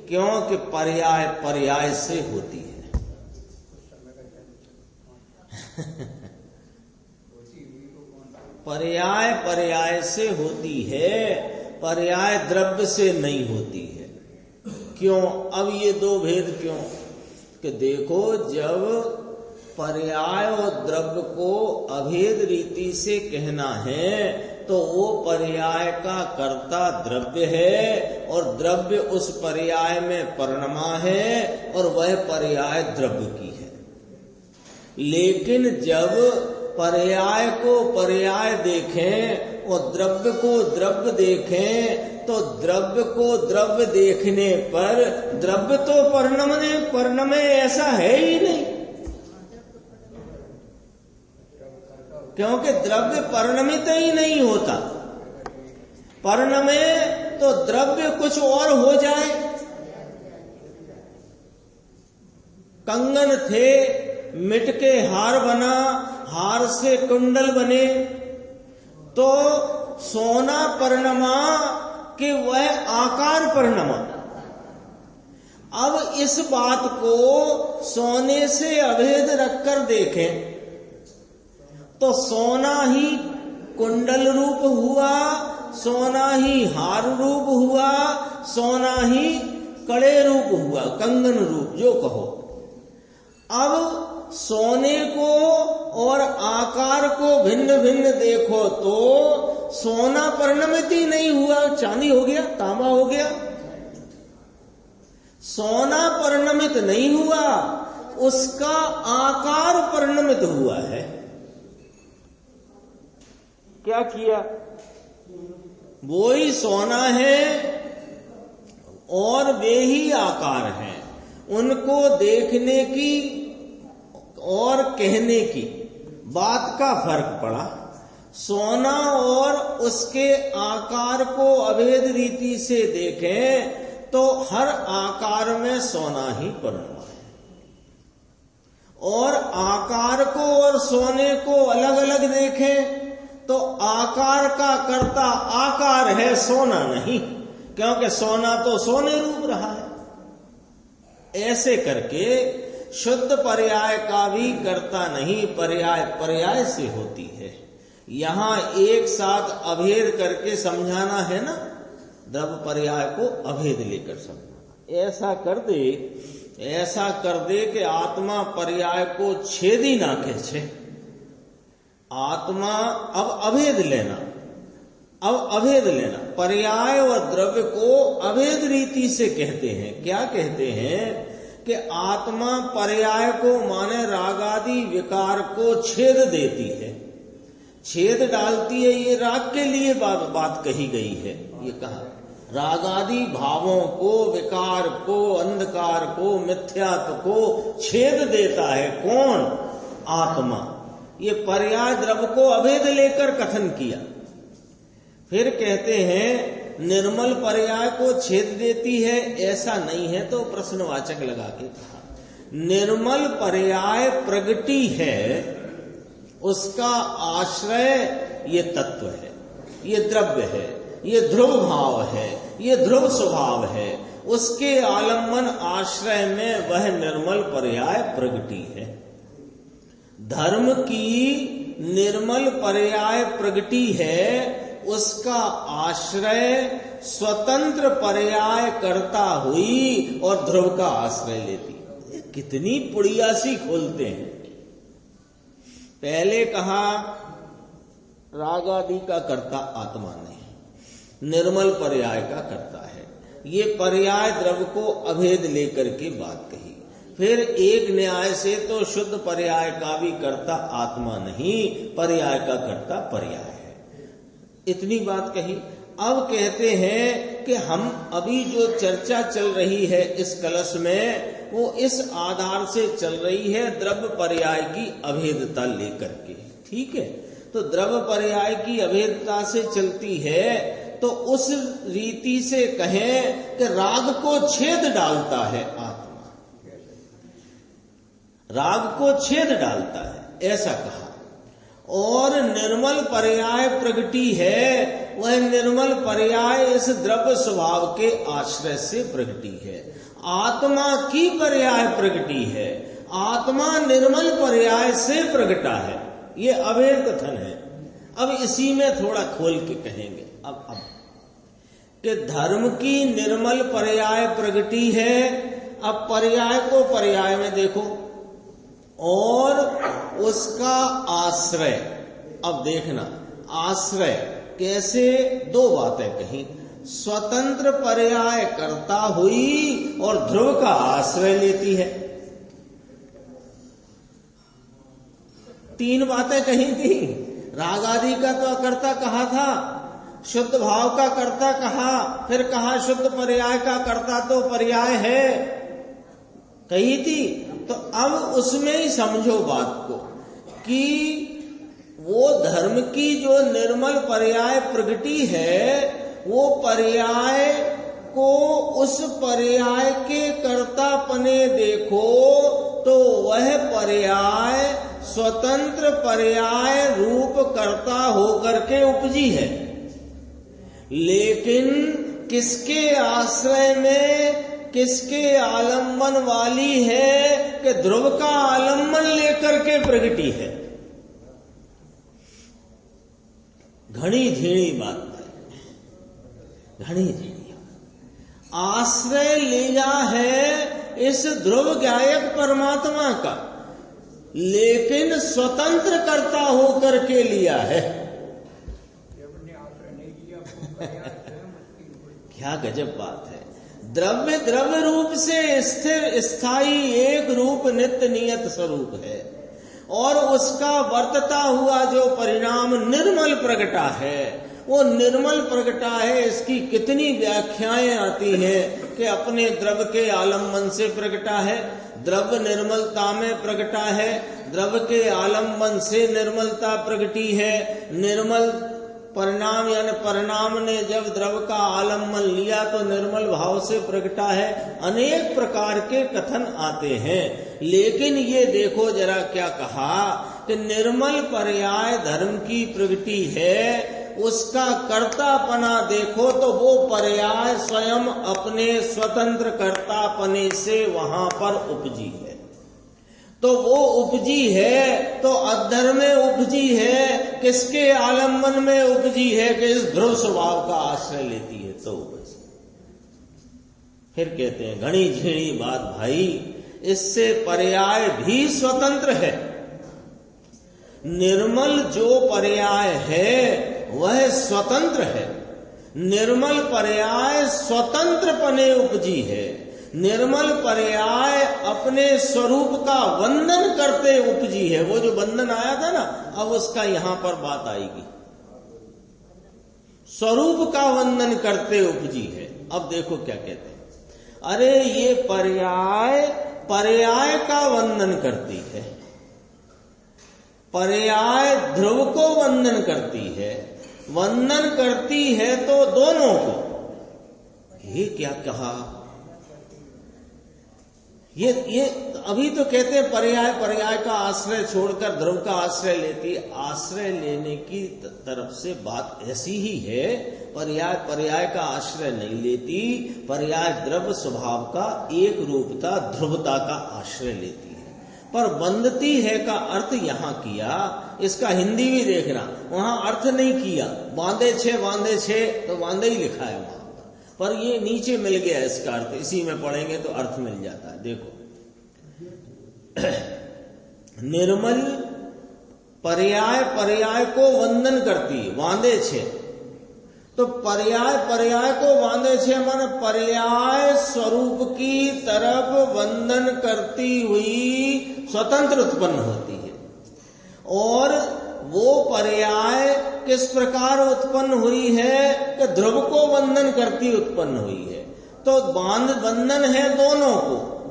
क्योंकि पर्याय पर्याय से होती है। पर्याय पर्याय से होती है, पर्याय द्रव्य से नहीं होती है। क्यों? अब ये दो भेद क्यों? कि देखो, जब पर्याय और द्रव्य को अभेद रीति से कहना है तो वो पर्याय का कर्ता द्रव्य है और द्रव्य उस पर्याय में परिणमा है और वह पर्याय द्रव्य की है। लेकिन जब पर्याय को पर्याय देखें और द्रव्य को द्रव्य देखें तो द्रव्य को द्रव्य देखने पर द्रव्य तो परिणमे ऐसा है ही नहीं, क्योंकि द्रव्य परिणमित ही नहीं होता। परिणमे तो द्रव्य कुछ और हो जाए। कंगन थे, मिट के हार बना, हार से कुंडल बने, तो सोना परिणमा कि वह आकार परिणमा। अब इस बात को सोने से अभेद रखकर देखें तो सोना ही कुंडल रूप हुआ, सोना ही हार रूप हुआ, सोना ही कड़े रूप हुआ, कंगन रूप जो कहो। अब सोने को और आकार को भिन्न भिन्न देखो तो सोना परिणमित ही नहीं हुआ, चांदी हो गया, तांबा हो गया। सोना परिणमित नहीं हुआ, उसका आकार परिणमित हुआ है। क्या किया? वो ही सोना है और वे ही आकार हैं। उनको देखने की और कहने की बात का फर्क पड़ा। सोना और उसके आकार को अभेद रीति से देखें तो हर आकार में सोना ही परिणमा है, और आकार को और सोने को अलग अलग देखें तो आकार का कर्ता आकार है, सोना नहीं, क्योंकि सोना तो सोने रूप रहा है। ऐसे करके शुद्ध पर्याय का भी कर्ता नहीं, पर्याय पर्याय से होती है। यहां एक साथ अभेद करके समझाना है ना, द्रव्य पर्याय को अभेद लेकर समझाना। ऐसा कर दे कि आत्मा पर्याय को छेदी ना कहे। आत्मा अब अभेद लेना, पर्याय और द्रव्य को अभेद रीति से कहते हैं। क्या कहते हैं कि आत्मा पर्याय को माने राग आदि विकार को छेद देती है, छेद डालती है। ये राग के लिए बात कही गई है। ये कहा राग आदि भावों को, विकार को, अंधकार को, मिथ्यात्व को छेद देता है। कौन? आत्मा। ये पर्याय द्रव्य को अभेद लेकर कथन किया। फिर कहते हैं निर्मल पर्याय को छेद देती है, ऐसा नहीं है तो प्रश्नवाचक लगा के कहा। निर्मल पर्याय प्रगति है, उसका आश्रय ये तत्व है, ये द्रव्य है, ये ध्रुव भाव है, ये ध्रुव स्वभाव है। उसके आलम्बन आश्रय में वह निर्मल पर्याय प्रगति है। धर्म की निर्मल पर्याय प्रगति है, उसका आश्रय स्वतंत्र पर्याय करता हुई और ध्रुव का आश्रय लेती। कितनी पुड़िया सी खोलते हैं। पहले कहा राग आदि का कर्ता आत्मा नहीं, निर्मल पर्याय का कर्ता है। ये पर्याय द्रव्य को अभेद लेकर के बात कही। फिर एक न्याय से तो शुद्ध पर्याय का भी कर्ता आत्मा नहीं, पर्याय का कर्ता पर्याय है। इतनी बात कही। अब कहते हैं कि हम अभी जो चर्चा चल रही है इस कलश में, वो इस आधार से चल रही है द्रव्य पर्याय की अभेदता लेकर के। ठीक है, तो द्रव्य पर्याय की अभेदता से चलती है, तो उस रीति से कहें कि राग को छेद डालता है आत्मा, राग को छेद डालता है, ऐसा कहा। और निर्मल पर्याय प्रगति है, वह निर्मल पर्याय इस द्रव्य स्वभाव के आश्रय से प्रगति है। आत्मा की पर्याय प्रगति है, आत्मा निर्मल पर्याय से प्रगटा है। ये अभेद कथन है। अब इसी में थोड़ा खोल के कहेंगे। अब कि धर्म की निर्मल पर्याय प्रगति है। अब पर्याय को पर्याय में देखो और उसका आश्रय। अब देखना आश्रय कैसे, दो बातें कही। स्वतंत्र पर्याय करता हुई और ध्रुव का आश्रय लेती है। तीन बातें कही थी। राग आदि का तो अकर्ता कहा था, शुद्ध भाव का कर्ता कहा, फिर कहा शुद्ध पर्याय का कर्ता तो पर्याय है, कही थी। तो अब उसमें ही समझो बात को कि वो धर्म की जो निर्मल पर्याय प्रगति है, वो पर्याय को उस पर्याय के कर्तापने देखो तो वह पर्याय स्वतंत्र पर्याय रूप कर्ता होकर के उपजी है। लेकिन किसके आश्रय में, किसके आलम्बन वाली है कि ध्रुव का आलम्बन लेकर के प्रगति है। घनी झीणी बात है, घनी झीणी। आश्रय लिया है इस ध्रुव गायक परमात्मा का, लेकिन स्वतंत्र कर्ता होकर के लिया है। क्या गजब बात है। द्रव्य द्रव्य रूप से स्थिर स्थायी एक रूप नित्य नियत स्वरूप है, और उसका वर्तता हुआ जो परिणाम निर्मल प्रगटा है, वो निर्मल प्रगटा है। इसकी कितनी व्याख्याएं आती हैं कि अपने द्रव्य के आलम्बन से प्रगटा है, द्रव्य निर्मलता में प्रगटा है, द्रव्य के आलम्बन से निर्मलता प्रगटी है। निर्मल परिणाम यानी परिणाम ने जब द्रव्य का आलम्बन लिया तो निर्मल भाव से प्रगटा है। अनेक प्रकार के कथन आते हैं, लेकिन ये देखो जरा क्या कहा कि निर्मल पर्याय धर्म की प्रगति है, उसका कर्तापना देखो तो वो पर्याय स्वयं अपने स्वतंत्र कर्तापने से वहां पर उपजी है। तो वो उपजी है तो अधर में उपजी है, किसके आलम्बन में उपजी है कि इस ध्रुव स्वभाव का आश्रय लेती है तो उपजी। फिर कहते हैं घनी झीणी बात भाई, इससे पर्याय भी स्वतंत्र है। निर्मल जो पर्याय है वह स्वतंत्र है। निर्मल पर्याय स्वतंत्रपने उपजी है। निर्मल पर्याय अपने स्वरूप का वंदन करते उपजी है। वो जो वंदन आया था ना, अब उसका यहां पर बात आएगी। स्वरूप का वंदन करते उपजी है। अब देखो क्या कहते हैं, अरे ये पर्याय पर्याय का वंदन करती है, पर्याय ध्रुव को वंदन करती है, वंदन करती है तो दोनों को। ये क्या कहा, ये अभी तो कहते हैं पर्याय पर्याय का आश्रय छोड़कर ध्रुव का आश्रय लेती। आश्रय लेने की तरफ से बात ऐसी ही है, पर्याय पर्याय का आश्रय नहीं लेती। पर्याय द्रव्य स्वभाव का एक रूपता ध्रुवता का आश्रय लेती है। पर बंधती है का अर्थ यहां किया, इसका हिंदी भी देखना, वहां अर्थ नहीं किया। बांधे छे तो बांधे ही लिखा है वहां, पर ये नीचे मिल गया इसका अर्थ, इसी में पढ़ेंगे तो अर्थ मिल जाता है। देखो निर्मल पर्याय पर्याय को वंदन करती, बांधे छे तो पर्याय पर्याय को बांधे छे माने पर्याय स्वरूप की तरफ वंदन करती हुई स्वतंत्र उत्पन्न होती है। और वो पर्याय किस प्रकार उत्पन्न हुई है कि ध्रुव को वंदन करती उत्पन्न हुई है। तो बांध बंधन है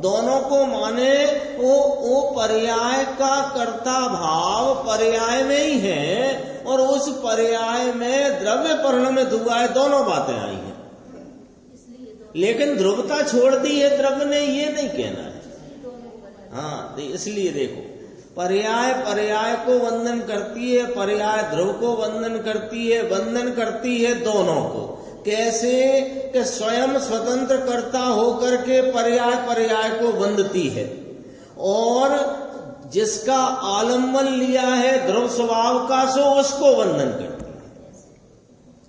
दोनों को माने वो पर्याय का कर्ता भाव पर्याय में ही है, और उस पर्याय में द्रव्य परिणमित हुआ है। दोनों बातें आई हैं, लेकिन ध्रुवता छोड़ दी है द्रव्य ने, ये नहीं कहना है। हाँ, तो इसलिए देखो पर्याय पर्याय को वंदन करती है, पर्याय ध्रुव को वंदन करती है दोनों को। कैसे कि स्वयं स्वतंत्र कर्ता होकर के पर्याय पर्याय को वंदती है, और जिसका आलम्बन लिया है ध्रुव स्वभाव का सो उसको वंदन करती है।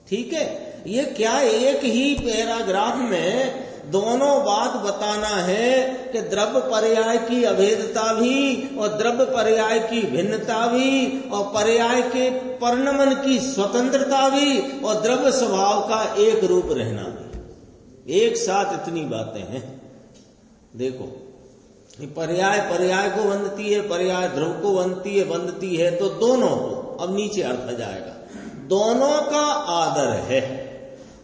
ठीक है, ये क्या एक ही पैराग्राफ में दोनों बात बताना है कि द्रव्य पर्याय की अभेदता भी और द्रव्य पर्याय की भिन्नता भी और पर्याय के परिणमन की स्वतंत्रता भी और द्रव्य स्वभाव का एक रूप रहना भी। एक साथ इतनी बातें हैं। देखो पर्याय पर्याय को वंदती है, पर्याय ध्रुव को वंदती है तो दोनों को। अब नीचे अर्थ जाएगा, दोनों का आदर है।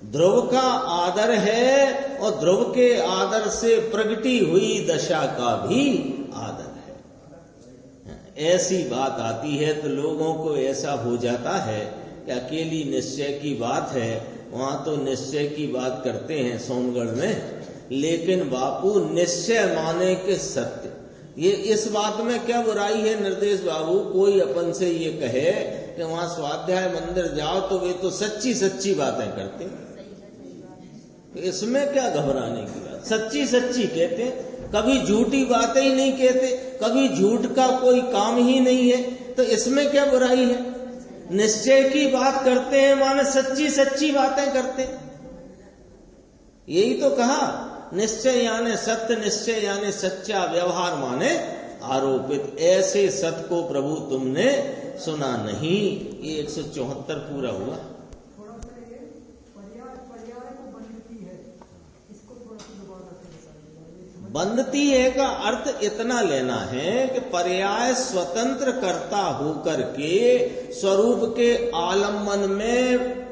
ध्रुव का आदर है और ध्रुव के आदर से प्रगटी हुई दशा का भी आदर है। ऐसी बात आती है तो लोगों को ऐसा हो जाता है कि अकेली निश्चय की बात है, वहां तो निश्चय की बात करते हैं सोनगढ़ में, लेकिन बापू निश्चय माने के सत्य। ये इस बात में क्या बुराई है निर्देश बाबू, कोई अपन से ये कहे कि वहां स्वाध्याय मंदिर जाओ तो वे तो सच्ची सच्ची बातें करते हैं, तो इसमें क्या घबराने की बात। सच्ची सच्ची कहते, कभी झूठी बातें ही नहीं कहते, कभी झूठ का कोई काम ही नहीं है, तो इसमें क्या बुराई है। निश्चय की बात करते हैं माने सच्ची सच्ची बातें करते, यही तो कहा। निश्चय यानी सत्य, निश्चय यानी सच्चा, व्यवहार माने आरोपित। ऐसे सत्य को प्रभु तुमने सुना नहीं। ये 174 पूरा हुआ। बंधती है का अर्थ इतना लेना है कि पर्याय स्वतंत्र कर्ता होकर के स्वरूप के आलम्बन में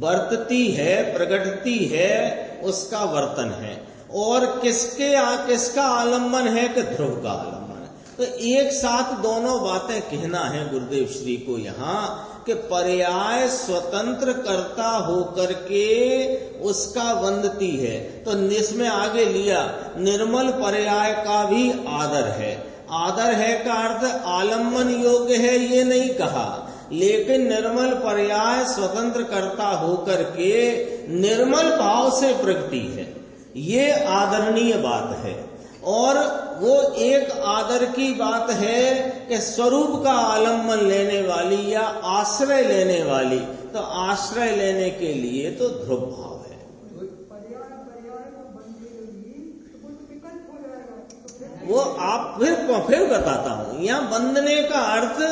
बरतती है, प्रगटती है, उसका वर्तन है। और किसका आलम्बन है कि ध्रुव का आलम्बन है। तो एक साथ दोनों बातें कहना है गुरुदेव श्री को यहाँ कि पर्याय स्वतंत्र कर्ता होकर के उसका वंदती है। तो इसमें आगे लिया निर्मल पर्याय का भी आदर है। आदर है का अर्थ आलम्बन योग्य है ये नहीं कहा, लेकिन निर्मल पर्याय स्वतंत्र कर्ता होकर के निर्मल भाव से प्रगति है, ये आदरणीय बात है। और वो एक आदर की बात है कि स्वरूप का आलम्बन लेने वाली या आश्रय लेने वाली, तो आश्रय लेने के लिए तो ध्रुव भाव है। वो आप फिर बताता हूं, यहाँ बंधने का अर्थ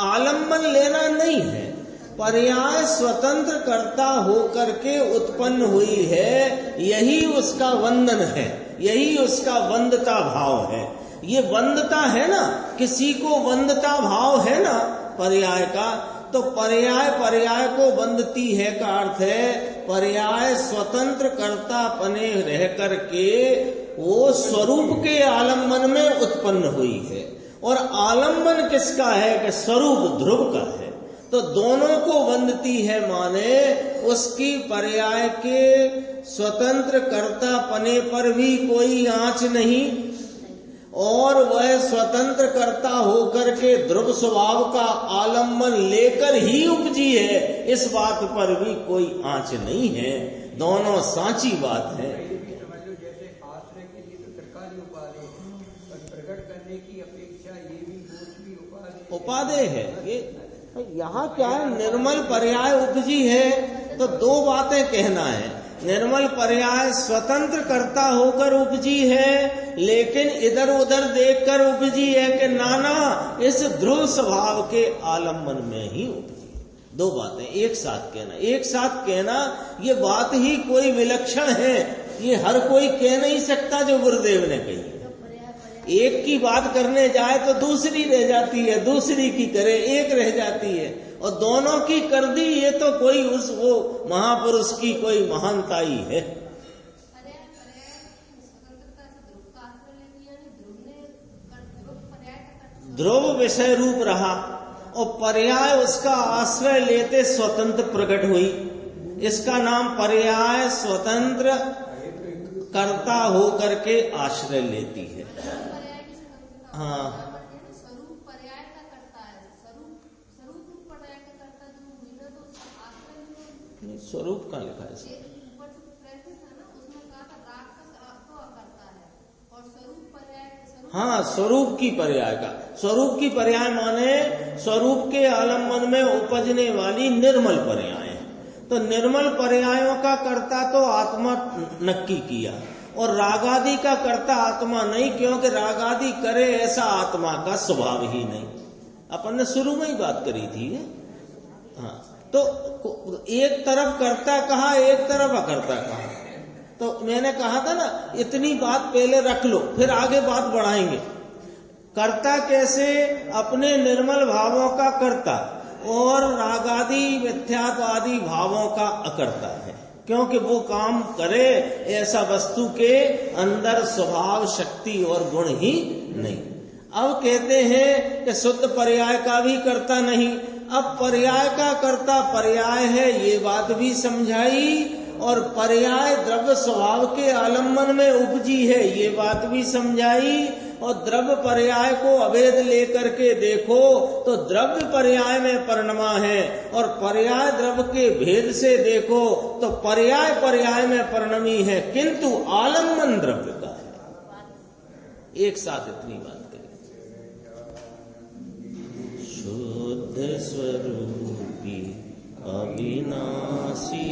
आलम्बन लेना नहीं है। पर्याय स्वतंत्र कर्ता होकर के उत्पन्न हुई है, यही उसका वंदन है, यही उसका वंदता भाव है। ये वंदता है ना, किसी को वंदता भाव है ना पर्याय का, तो पर्याय पर्याय को वंदती है का अर्थ है पर्याय स्वतंत्र कर्ता पने रह करके वो स्वरूप के आलम्बन में उत्पन्न हुई है। और आलम्बन किसका है कि स्वरूप ध्रुव का है, तो दोनों को वंदती है, माने उसकी पर्याय के स्वतंत्र कर्ता पने पर भी कोई आंच नहीं, और वह स्वतंत्र कर्ता होकर के ध्रुव स्वभाव का आलम्बन लेकर ही उपजी है, इस बात पर भी कोई आंच नहीं है। दोनों साची बात है। समझ लो जैसे आश्रय के लिए तो सरकारी उपाधि, प्रकट करने की अपेक्षा ये भी दोष भी उपाधि है। ये यहाँ क्या है, निर्मल पर्याय उपजी है, तो दो बातें कहना है। निर्मल पर्याय स्वतंत्र कर्ता होकर उपजी है, लेकिन इधर उधर देखकर उपजी है कि नाना इस ध्रुव स्वभाव के आलम्बन में ही उपजी। दो बातें एक साथ कहना, एक साथ कहना, ये बात ही कोई विलक्षण है, ये हर कोई कह नहीं सकता जो गुरुदेव ने कही। एक की बात करने जाए तो दूसरी रह जाती है, दूसरी की करे एक रह जाती है, और दोनों की कर दी, ये तो कोई वो महापुरुष की कोई महानता ही है। ध्रुव विषय रूप रहा और पर्याय उसका आश्रय लेते स्वतंत्र प्रकट हुई, इसका नाम पर्याय स्वतंत्र कर्ता होकर के आश्रय लेती है। हाँ, स्वरूप पर्याय का करता है, स्वरूप पर्याय का करता जो हुई ना, तो आश्रय स्वरूप का लिखा है ऊपर जो प्रेफेस है ना, उसमें कहा था राग का तो करता है, और स्वरूप पर्याय हाँ, स्वरूप की पर्याय का, स्वरूप की पर्याय माने स्वरूप के आलम्बन में उपजने वाली निर्मल पर्याय है। तो निर्मल पर्यायों का कर्ता तो आत्मा नक्की किया, और रागादि का कर्ता आत्मा नहीं, क्योंकि रागादि करे ऐसा आत्मा का स्वभाव ही नहीं। अपन ने शुरू में ही बात करी थी। हाँ, तो एक तरफ कर्ता कहा, एक तरफ अकर्ता कहा। तो मैंने कहा था ना, इतनी बात पहले रख लो, फिर आगे बात बढ़ाएंगे। कर्ता कैसे, अपने निर्मल भावों का कर्ता और रागादि मिथ्यात्वादि भावों का अकर्ता है, क्योंकि वो काम करे ऐसा वस्तु के अंदर स्वभाव शक्ति और गुण ही नहीं। अब कहते हैं कि शुद्ध पर्याय का भी कर्ता नहीं। अब पर्याय का कर्ता पर्याय है, ये बात भी समझाई, और पर्याय द्रव्य स्वभाव के आलम्बन में उपजी है, ये बात भी समझाई। और द्रव्य पर्याय को अभेद लेकर के देखो तो द्रव्य पर्याय में परिणमा है, और पर्याय द्रव्य के भेद से देखो तो पर्याय पर्याय में परिणमी है, किंतु आलम्बन द्रव्य का है। एक साथ इतनी बात करें। शुद्ध स्वरूपी अविनाशी